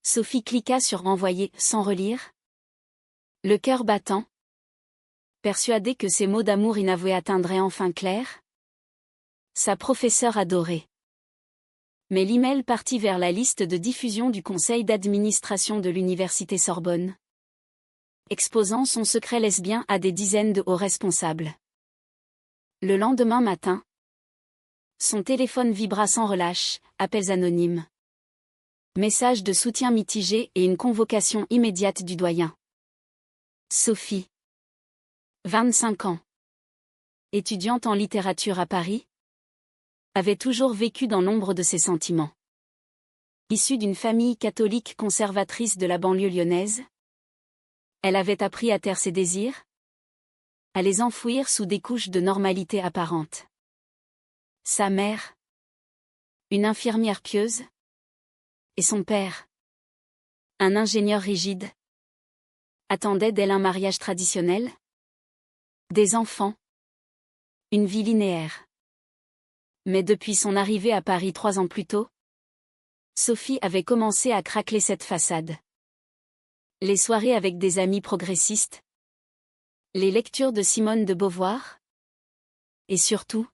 Sophie cliqua sur envoyer sans relire. Le cœur battant. Persuadée que ces mots d'amour inavoués atteindraient enfin Claire. Sa professeure adorée. Mais l'email partit vers la liste de diffusion du conseil d'administration de l'université Sorbonne, exposant son secret lesbien à des dizaines de hauts responsables. Le lendemain matin, son téléphone vibra sans relâche, appels anonymes, messages de soutien mitigés et une convocation immédiate du doyen. Sophie, 25 ans, étudiante en littérature à Paris, avait toujours vécu dans l'ombre de ses sentiments. Issue d'une famille catholique conservatrice de la banlieue lyonnaise, elle avait appris à taire ses désirs, à les enfouir sous des couches de normalité apparente. Sa mère, une infirmière pieuse, et son père, un ingénieur rigide, attendaient d'elle un mariage traditionnel, des enfants, une vie linéaire. Mais depuis son arrivée à Paris 3 ans plus tôt, Sophie avait commencé à craqueler cette façade. Les soirées avec des amis progressistes, les lectures de Simone de Beauvoir, et surtout,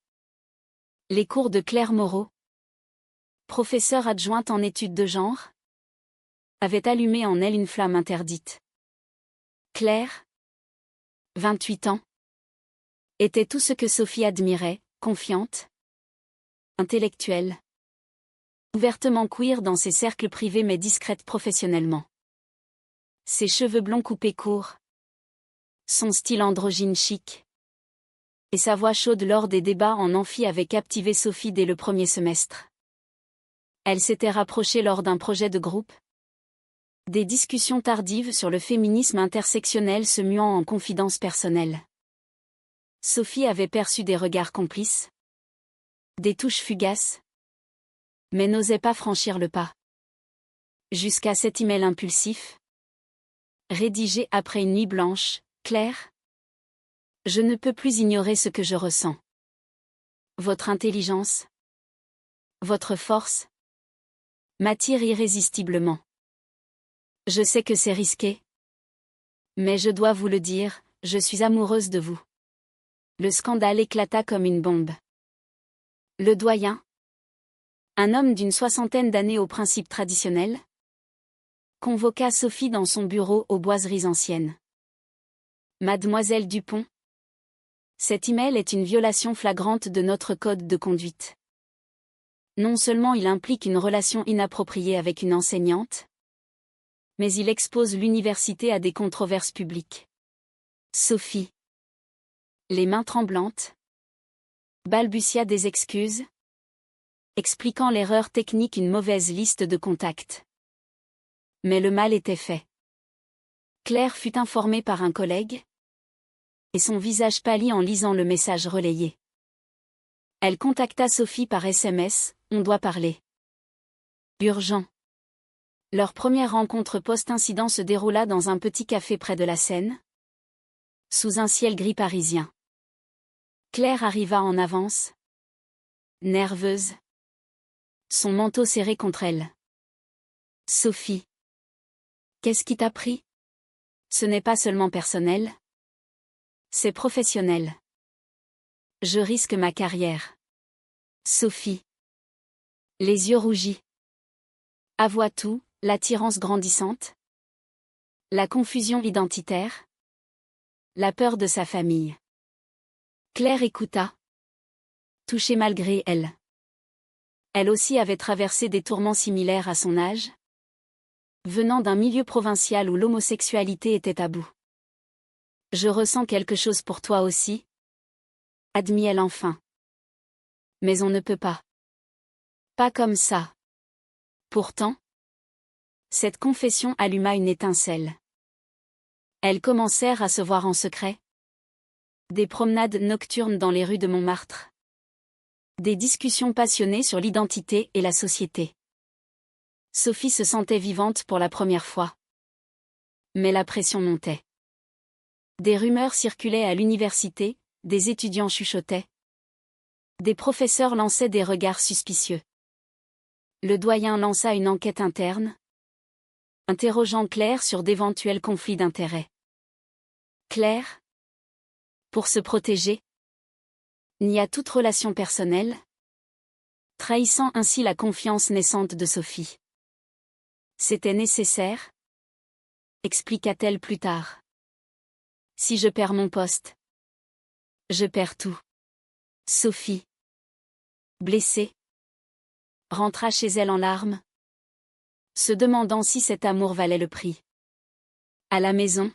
les cours de Claire Moreau, professeure adjointe en études de genre, avaient allumé en elle une flamme interdite. Claire, 28 ans, était tout ce que Sophie admirait, confiante, intellectuelle, ouvertement queer dans ses cercles privés mais discrète professionnellement. Ses cheveux blonds coupés courts, son style androgyne chic, et sa voix chaude lors des débats en amphi avaient captivé Sophie dès le premier semestre. Elle s'était rapprochée lors d'un projet de groupe, des discussions tardives sur le féminisme intersectionnel se muant en confidences personnelles. Sophie avait perçu des regards complices, des touches fugaces, mais n'osait pas franchir le pas. Jusqu'à cet email impulsif, rédigé après une nuit blanche, Claire. Je ne peux plus ignorer ce que je ressens. Votre intelligence, votre force, m'attirent irrésistiblement. Je sais que c'est risqué, mais je dois vous le dire, je suis amoureuse de vous. Le scandale éclata comme une bombe. Le doyen, un homme d'une soixantaine d'années aux principes traditionnels, convoqua Sophie dans son bureau aux Boiseries anciennes. Mademoiselle Dupont, cet email est une violation flagrante de notre code de conduite. Non seulement il implique une relation inappropriée avec une enseignante, mais il expose l'université à des controverses publiques. Sophie, les mains tremblantes, balbutia des excuses, expliquant l'erreur technique une mauvaise liste de contacts. Mais le mal était fait. Claire fut informée par un collègue, et son visage pâlit en lisant le message relayé. Elle contacta Sophie par SMS, on doit parler. Urgent. Leur première rencontre post-incident se déroula dans un petit café près de la Seine, sous un ciel gris parisien. Claire arriva en avance, nerveuse, son manteau serré contre elle. Sophie. Qu'est-ce qui t'a pris? Ce n'est pas seulement personnel. C'est professionnel. Je risque ma carrière. Sophie. Les yeux rougis. Avoua tout, l'attirance grandissante. La confusion identitaire. La peur de sa famille. Claire écouta. Touchée malgré elle. Elle aussi avait traversé des tourments similaires à son âge, venant d'un milieu provincial où l'homosexualité était tabou. Je ressens quelque chose pour toi aussi, admit-elle enfin. Mais on ne peut pas. Pas comme ça. Pourtant, cette confession alluma une étincelle. Elles commencèrent à se voir en secret. Des promenades nocturnes dans les rues de Montmartre. Des discussions passionnées sur l'identité et la société. Sophie se sentait vivante pour la première fois. Mais la pression montait. Des rumeurs circulaient à l'université, des étudiants chuchotaient. Des professeurs lançaient des regards suspicieux. Le doyen lança une enquête interne, interrogeant Claire sur d'éventuels conflits d'intérêts. Claire? Pour se protéger? Ni à toute relation personnelle? Trahissant ainsi la confiance naissante de Sophie. C'était nécessaire? Expliqua-t-elle plus tard. Si je perds mon poste, je perds tout. Sophie, blessée, rentra chez elle en larmes, se demandant si cet amour valait le prix. À la maison,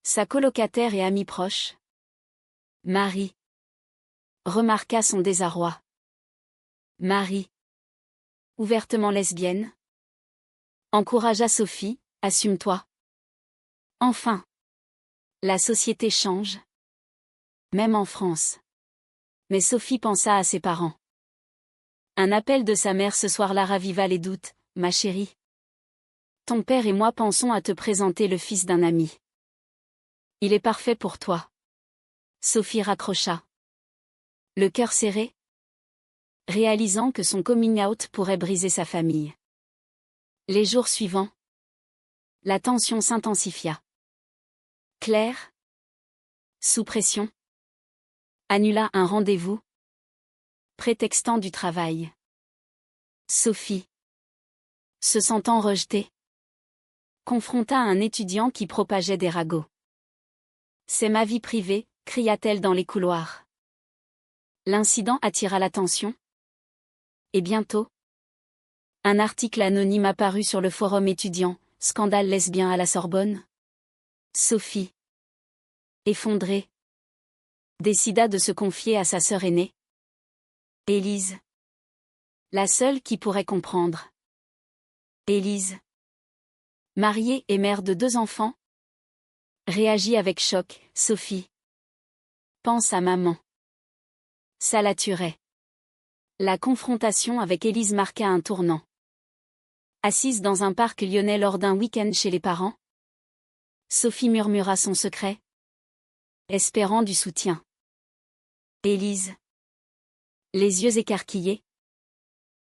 sa colocataire et amie proche, Marie, remarqua son désarroi. Marie, ouvertement lesbienne, encouragea Sophie, assume-toi. Enfin, la société change, même en France. Mais Sophie pensa à ses parents. Un appel de sa mère ce soir-là raviva les doutes, ma chérie. Ton père et moi pensons à te présenter le fils d'un ami. Il est parfait pour toi. Sophie raccrocha. Le cœur serré, réalisant que son coming-out pourrait briser sa famille. Les jours suivants, la tension s'intensifia. Claire, sous pression, annula un rendez-vous, prétextant du travail. Sophie, se sentant rejetée, confronta un étudiant qui propageait des ragots. C'est ma vie privée, cria-t-elle dans les couloirs. L'incident attira l'attention. Et bientôt, un article anonyme apparut sur le forum étudiant, scandale lesbien à la Sorbonne. Sophie, effondrée, décida de se confier à sa sœur aînée, Élise. La seule qui pourrait comprendre. Élise, mariée et mère de 2 enfants, réagit avec choc. Sophie, pense à maman. Ça la tuerait. La confrontation avec Élise marqua un tournant. Assise dans un parc lyonnais lors d'un week-end chez les parents, Sophie murmura son secret, espérant du soutien. Élise, les yeux écarquillés,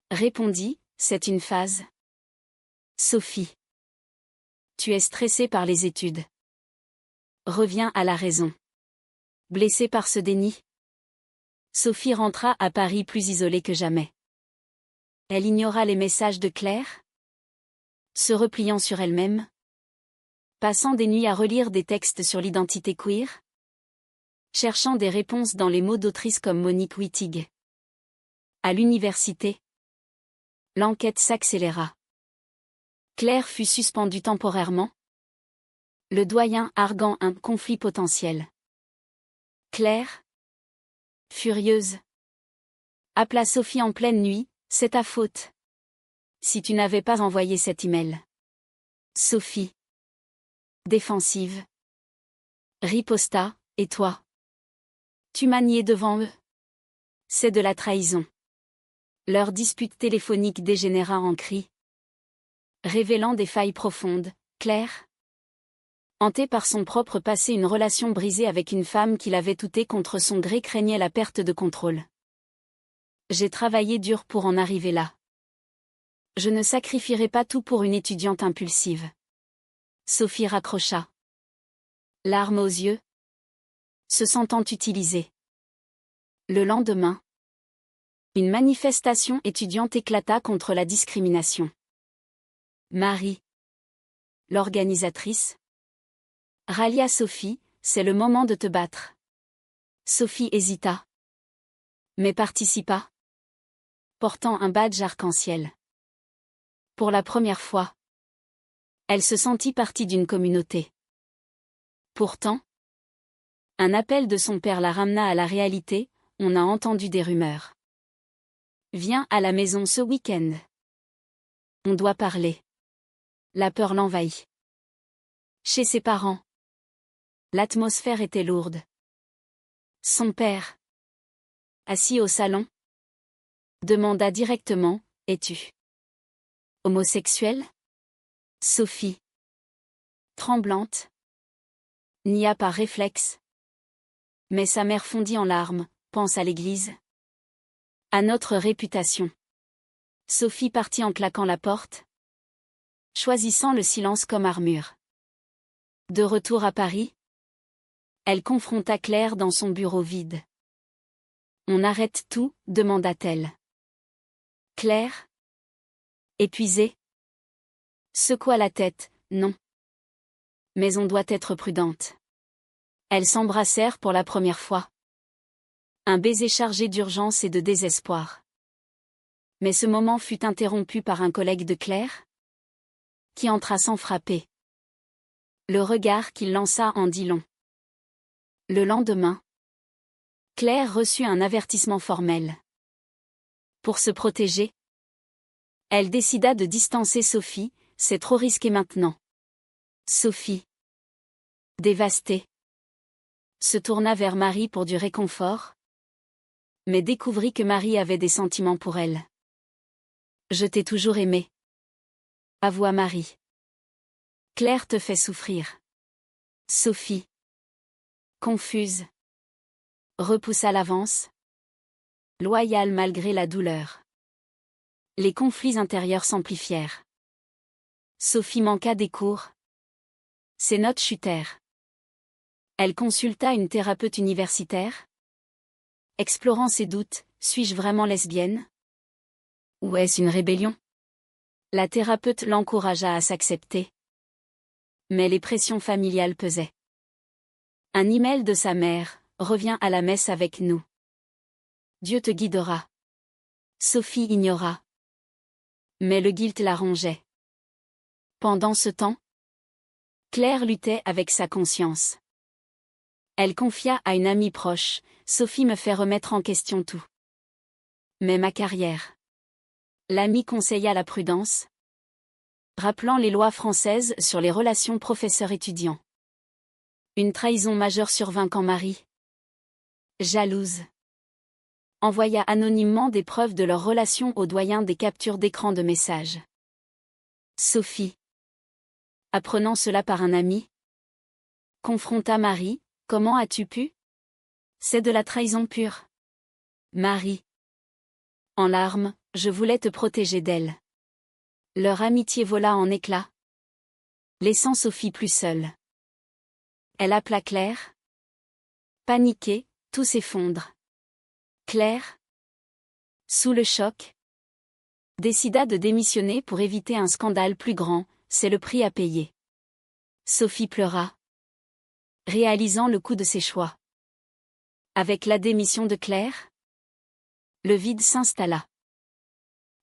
répondit, c'est une phase. Sophie, tu es stressée par les études. Reviens à la raison. Blessée par ce déni, Sophie rentra à Paris plus isolée que jamais. Elle ignora les messages de Claire, se repliant sur elle-même, passant des nuits à relire des textes sur l'identité queer, cherchant des réponses dans les mots d'autrices comme Monique Wittig. À l'université, l'enquête s'accéléra. Claire fut suspendue temporairement, le doyen arguant un conflit potentiel. Claire, furieuse, appela Sophie en pleine nuit, c'est ta faute. Si tu n'avais pas envoyé cet email. Sophie, défensive, riposta, et toi? Tu m'as nié devant eux. C'est de la trahison. Leur dispute téléphonique dégénéra en cris, révélant des failles profondes. Claire, hantée par son propre passé, une relation brisée avec une femme qui l'avait outé contre son gré, craignait la perte de contrôle. J'ai travaillé dur pour en arriver là. Je ne sacrifierai pas tout pour une étudiante impulsive. Sophie raccrocha, larmes aux yeux, se sentant utilisée. Le lendemain, une manifestation étudiante éclata contre la discrimination. Marie, l'organisatrice, rallia Sophie, c'est le moment de te battre. Sophie hésita, mais participa, portant un badge arc-en-ciel. Pour la première fois, elle se sentit partie d'une communauté. Pourtant, un appel de son père la ramena à la réalité, on a entendu des rumeurs. Viens à la maison ce week-end. On doit parler. La peur l'envahit. Chez ses parents, l'atmosphère était lourde. Son père, assis au salon, demanda directement, es-tu homosexuelle? Sophie, tremblante, nia par réflexe. Mais sa mère fondit en larmes, pense à l'église. À notre réputation. Sophie partit en claquant la porte, choisissant le silence comme armure. De retour à Paris, elle confronta Claire dans son bureau vide. « On arrête tout ?» demanda-t-elle. Claire, épuisée, secoua la tête. « Non. Mais on doit être prudente. » Elles s'embrassèrent pour la première fois. Un baiser chargé d'urgence et de désespoir. Mais ce moment fut interrompu par un collègue de Claire, qui entra sans frapper. Le regard qu'il lança en dit long. Le lendemain, Claire reçut un avertissement formel. Pour se protéger, elle décida de distancer Sophie. « C'est trop risqué maintenant. » Sophie, dévastée, se tourna vers Marie pour du réconfort, mais découvrit que Marie avait des sentiments pour elle. « Je t'ai toujours aimé, » avoua Marie. « Claire te fait souffrir. » Sophie, confuse, repoussa l'avance, loyale malgré la douleur. Les conflits intérieurs s'amplifièrent. Sophie manqua des cours. Ses notes chutèrent. Elle consulta une thérapeute universitaire, explorant ses doutes. Suis-je vraiment lesbienne? Ou est-ce une rébellion? La thérapeute l'encouragea à s'accepter. Mais les pressions familiales pesaient. Un email de sa mère: reviens à la messe avec nous. Dieu te guidera. Sophie ignora. Mais le guilt la rongeait. Pendant ce temps, Claire luttait avec sa conscience. Elle confia à une amie proche: Sophie me fait remettre en question tout. Mais ma carrière. L'amie conseilla la prudence, rappelant les lois françaises sur les relations professeurs-étudiants. Une trahison majeure survint quand Marie, jalouse, envoya anonymement des preuves de leur relation au doyen des captures d'écran de messages. Sophie, apprenant cela par un ami, confronta Marie: comment as-tu pu? C'est de la trahison pure. Marie, en larmes: je voulais te protéger d'elle. Leur amitié vola en éclats, laissant Sophie plus seule. Elle appela Claire. Paniquée, tout s'effondre. Claire, sous le choc, décida de démissionner pour éviter un scandale plus grand. C'est le prix à payer. Sophie pleura, réalisant le coût de ses choix. Avec la démission de Claire, le vide s'installa.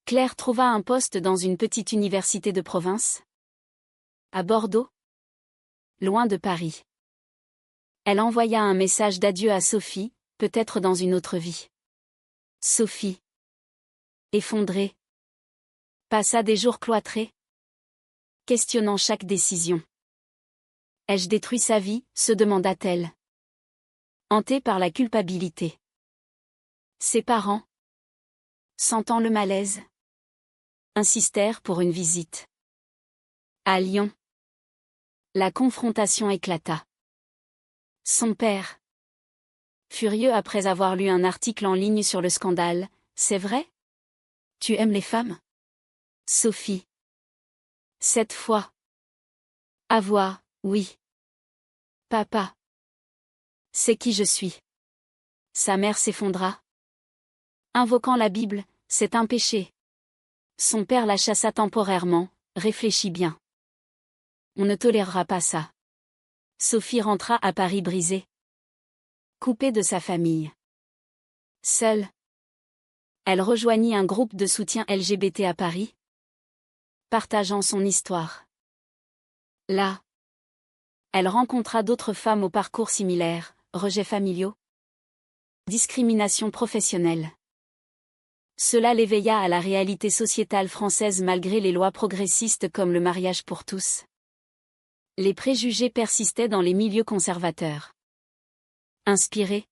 Claire trouva un poste dans une petite université de province, à Bordeaux, loin de Paris. Elle envoya un message d'adieu à Sophie: peut-être dans une autre vie. Sophie, effondrée, passa des jours cloîtrés, questionnant chaque décision. Ai-je détruit sa vie? Se demanda-t-elle. Hantée par la culpabilité. Ses parents, sentant le malaise, insistèrent pour une visite. À Lyon, la confrontation éclata. Son père, furieux après avoir lu un article en ligne sur le scandale: c'est vrai? Tu aimes les femmes? Sophie. Cette fois. Avoua: oui. Papa. C'est qui je suis. Sa mère s'effondra, invoquant la Bible: c'est un péché. Son père la chassa temporairement: réfléchis bien. On ne tolérera pas ça. Sophie rentra à Paris brisée, coupée de sa famille. Seule, elle rejoignit un groupe de soutien LGBT à Paris, partageant son histoire. Là, elle rencontra d'autres femmes au parcours similaire: rejets familiaux, discrimination professionnelle. Cela l'éveilla à la réalité sociétale française malgré les lois progressistes comme le mariage pour tous. Les préjugés persistaient dans les milieux conservateurs. Inspirée,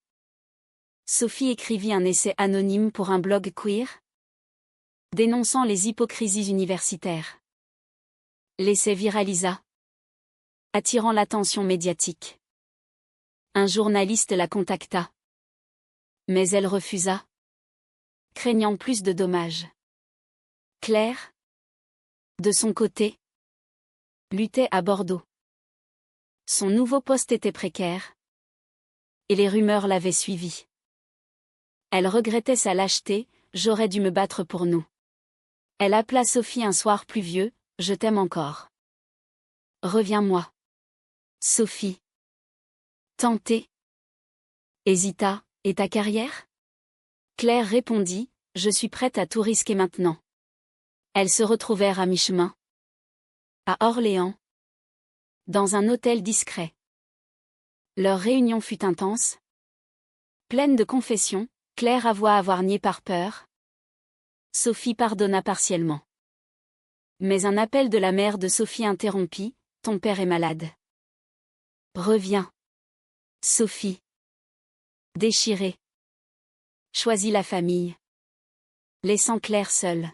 Sophie écrivit un essai anonyme pour un blog queer, dénonçant les hypocrisies universitaires. L'essai viralisa, attirant l'attention médiatique. Un journaliste la contacta, mais elle refusa, craignant plus de dommages. Claire, de son côté, luttait à Bordeaux. Son nouveau poste était précaire. Et les rumeurs l'avaient suivi. Elle regrettait sa lâcheté, j'aurais dû me battre pour nous. Elle appela Sophie un soir pluvieux, je t'aime encore. Reviens-moi. Sophie. Tentée. Hésita, et ta carrière? Claire répondit, je suis prête à tout risquer maintenant. Elles se retrouvèrent à mi-chemin. À Orléans. Dans un hôtel discret. Leur réunion fut intense. Pleine de confessions, Claire avoua avoir nié par peur. Sophie pardonna partiellement. Mais un appel de la mère de Sophie interrompit, ton père est malade. Reviens. Sophie. Déchirée. Choisit la famille. Laissant Claire seule.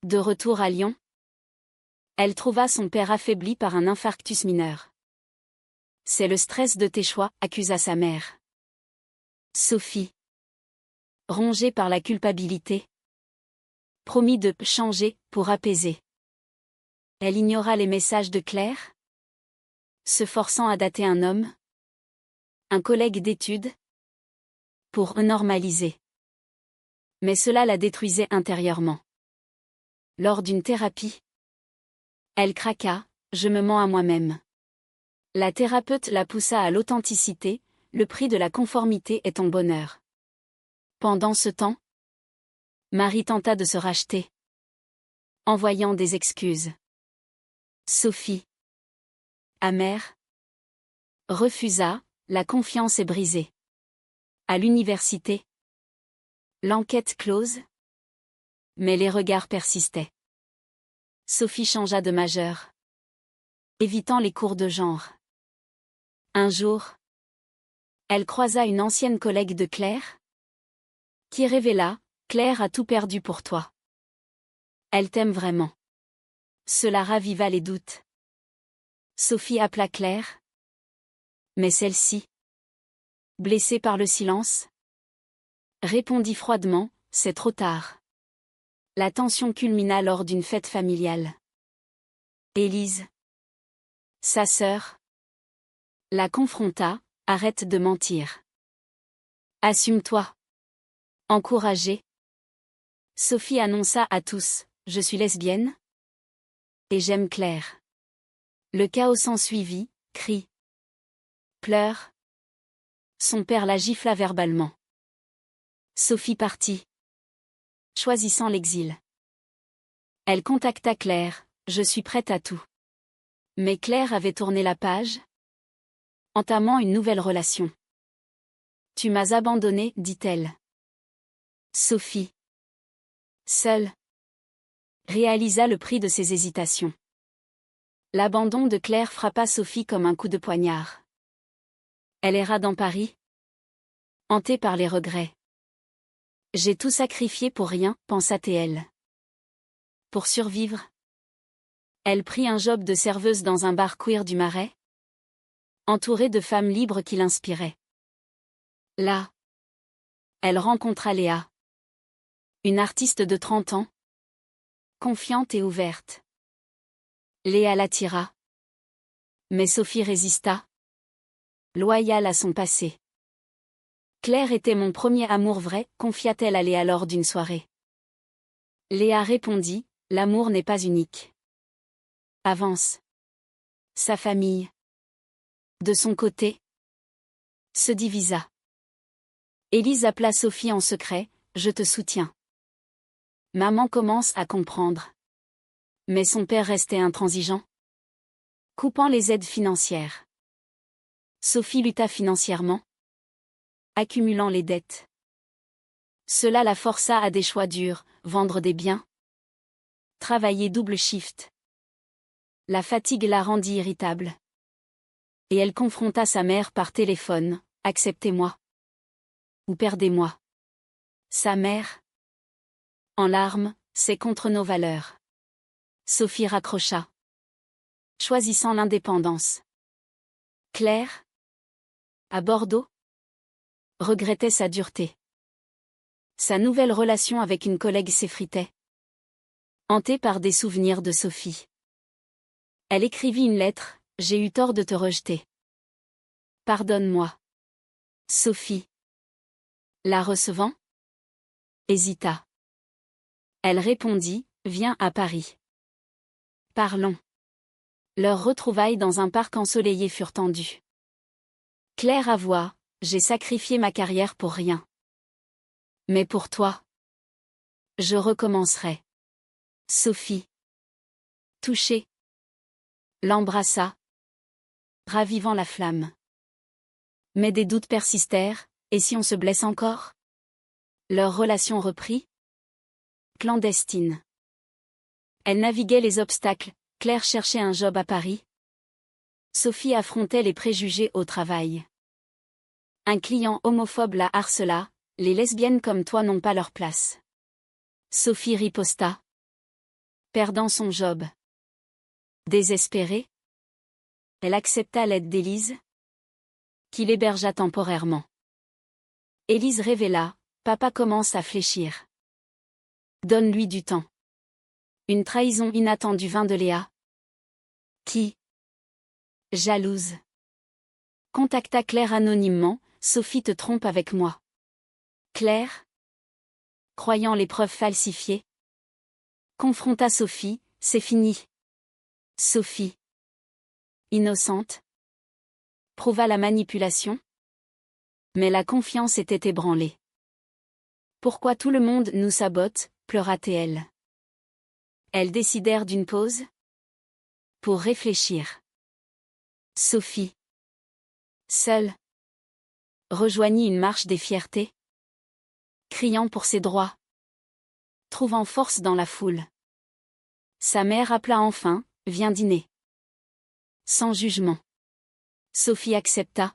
De retour à Lyon. Elle trouva son père affaibli par un infarctus mineur. C'est le stress de tes choix, accusa sa mère. Sophie. Rongée par la culpabilité. Promit de changer, pour apaiser. Elle ignora les messages de Claire. Se forçant à dater un homme. Un collègue d'études. Pour normaliser. Mais cela la détruisait intérieurement. Lors d'une thérapie. Elle craqua, je me mens à moi-même. La thérapeute la poussa à l'authenticité, le prix de la conformité est ton bonheur. Pendant ce temps, Marie tenta de se racheter. Envoyant des excuses. Sophie. Amère. Refusa, la confiance est brisée. À l'université. L'enquête close. Mais les regards persistaient. Sophie changea de majeur. Évitant les cours de genre. Un jour. Elle croisa une ancienne collègue de Claire. Qui révéla, Claire a tout perdu pour toi. Elle t'aime vraiment. Cela raviva les doutes. Sophie appela Claire. Mais celle-ci, blessée par le silence, répondit froidement, c'est trop tard. La tension culmina lors d'une fête familiale. Élise, sa sœur, la confronta, arrête de mentir. Assume-toi. Encouragée. Sophie annonça à tous, je suis lesbienne. Et j'aime Claire. Le chaos s'ensuivit, cris. Pleurs. Son père la gifla verbalement. Sophie partit. Choisissant l'exil. Elle contacta Claire, je suis prête à tout. Mais Claire avait tourné la page. Entamant une nouvelle relation. Tu m'as abandonnée, dit-elle. Sophie. Seule. Réalisa le prix de ses hésitations. L'abandon de Claire frappa Sophie comme un coup de poignard. Elle erra dans Paris. Hantée par les regrets. J'ai tout sacrifié pour rien, pensa-t-elle. Pour survivre. Elle prit un job de serveuse dans un bar queer du Marais. Entourée de femmes libres qui l'inspiraient. Là. Elle rencontra Léa. Une artiste de 30 ans. Confiante et ouverte. Léa l'attira. Mais Sophie résista. Loyale à son passé. Claire était mon premier amour vrai, confia-t-elle à Léa lors d'une soirée. Léa répondit, l'amour n'est pas unique. Avance. Sa famille. De son côté. Se divisa. Élise appela Sophie en secret, je te soutiens. Maman commence à comprendre. Mais son père restait intransigeant. Coupant les aides financières. Sophie lutta financièrement. Accumulant les dettes. Cela la força à des choix durs, vendre des biens. Travailler double shift. La fatigue la rendit irritable. Et elle confronta sa mère par téléphone, acceptez-moi. Ou perdez-moi. Sa mère. En larmes, c'est contre nos valeurs. Sophie raccrocha. Choisissant l'indépendance. Claire. À Bordeaux. Regrettait sa dureté. Sa nouvelle relation avec une collègue s'effritait. Hantée par des souvenirs de Sophie. Elle écrivit une lettre, j'ai eu tort de te rejeter. Pardonne-moi. Sophie. La recevant? Hésita. Elle répondit, viens à Paris. Parlons. Leurs retrouvailles dans un parc ensoleillé furent tendues. Claire avoua, j'ai sacrifié ma carrière pour rien. Mais pour toi. Je recommencerai. Sophie. Touchée. L'embrassa. Ravivant la flamme. Mais des doutes persistèrent, et si on se blesse encore? Leur relation reprit? Clandestine. Elle naviguait les obstacles, Claire cherchait un job à Paris. Sophie affrontait les préjugés au travail. Un client homophobe la harcela, les lesbiennes comme toi n'ont pas leur place. Sophie riposta. Perdant son job. Désespérée, elle accepta l'aide d'Élise, qui l'hébergea temporairement. Élise révéla, papa commence à fléchir. Donne-lui du temps. Une trahison inattendue vint de Léa. Qui, jalouse, contacta Claire anonymement, Sophie te trompe avec moi. Claire, croyant les preuves falsifiées, confronta Sophie, c'est fini. Sophie, innocente, prouva la manipulation. Mais la confiance était ébranlée. Pourquoi tout le monde nous sabote, pleura-t-elle. Elles décidèrent d'une pause pour réfléchir. Sophie, seule, rejoignit une marche des fiertés, criant pour ses droits, trouvant force dans la foule. Sa mère appela enfin, viens dîner. Sans jugement. Sophie accepta,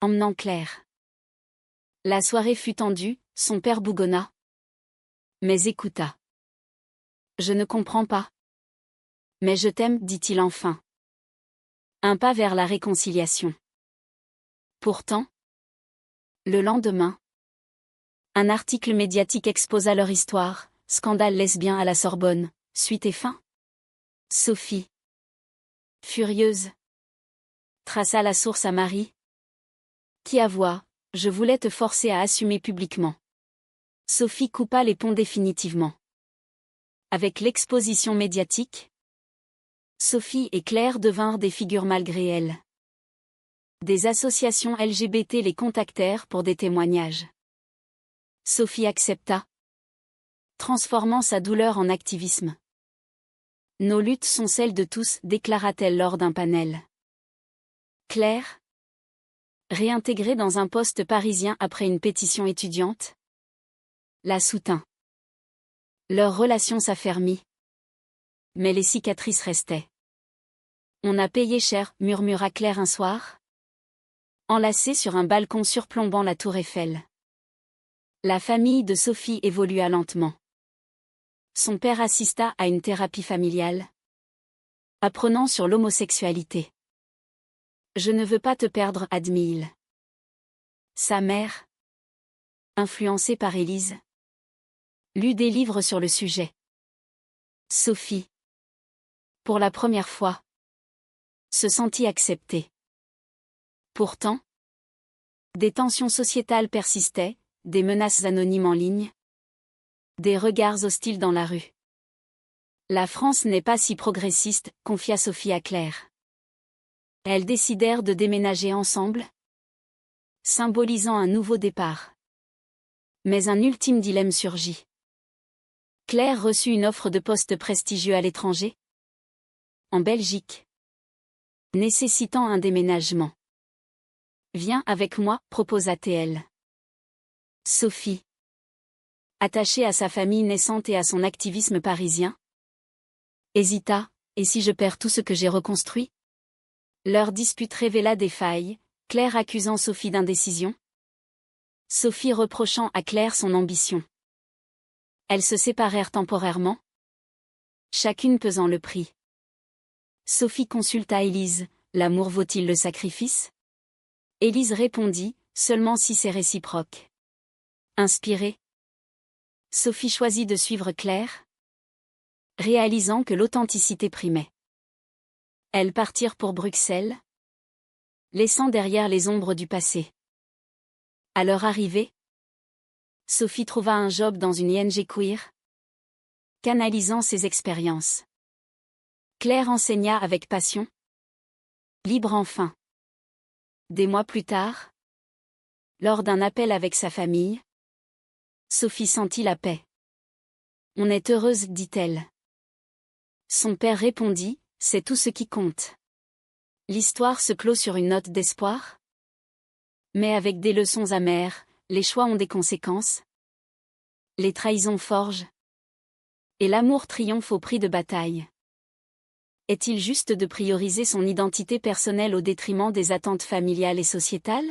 emmenant Claire. La soirée fut tendue, son père bougonna. Mais écouta. Je ne comprends pas. Mais je t'aime, dit-il enfin. Un pas vers la réconciliation. Pourtant, le lendemain, un article médiatique exposa leur histoire, scandale lesbien à la Sorbonne, suite et fin. Sophie, furieuse, traça la source à Marie, qui avoua, je voulais te forcer à assumer publiquement. Sophie coupa les ponts définitivement. Avec l'exposition médiatique, Sophie et Claire devinrent des figures malgré elles. Des associations LGBT les contactèrent pour des témoignages. Sophie accepta, transformant sa douleur en activisme. Nos luttes sont celles de tous, déclara-t-elle lors d'un panel. Claire, réintégrée dans un poste parisien après une pétition étudiante, la soutint. Leur relation s'affermit. Mais les cicatrices restaient. On a payé cher, murmura Claire un soir, enlacée sur un balcon surplombant la tour Eiffel. La famille de Sophie évolua lentement. Son père assista à une thérapie familiale, apprenant sur l'homosexualité. Je ne veux pas te perdre, admit-il. Sa mère, influencée par Élise, lut des livres sur le sujet. Sophie, pour la première fois, se sentit acceptée. Pourtant, des tensions sociétales persistaient, des menaces anonymes en ligne, des regards hostiles dans la rue. La France n'est pas si progressiste, confia Sophie à Claire. Elles décidèrent de déménager ensemble, symbolisant un nouveau départ. Mais un ultime dilemme surgit. Claire reçut une offre de poste prestigieux à l'étranger, en Belgique, nécessitant un déménagement. Viens avec moi, proposa-t-elle. Sophie, attachée à sa famille naissante et à son activisme parisien, hésita, et si je perds tout ce que j'ai reconstruit? Leur dispute révéla des failles, Claire accusant Sophie d'indécision, Sophie reprochant à Claire son ambition. Elles se séparèrent temporairement, chacune pesant le prix. Sophie consulta Élise, l'amour vaut-il le sacrifice? Élise répondit, seulement si c'est réciproque. Inspirée, Sophie choisit de suivre Claire, réalisant que l'authenticité primait. Elles partirent pour Bruxelles, laissant derrière les ombres du passé. À leur arrivée, Sophie trouva un job dans une ING queer, canalisant ses expériences. Claire enseigna avec passion, libre enfin. Des mois plus tard, lors d'un appel avec sa famille, Sophie sentit la paix. « On est heureuse, dit-elle. » Son père répondit, « C'est tout ce qui compte. » L'histoire se clôt sur une note d'espoir. Mais avec des leçons amères, les choix ont des conséquences. Les trahisons forgent. Et l'amour triomphe au prix de bataille. Est-il juste de prioriser son identité personnelle au détriment des attentes familiales et sociétales ?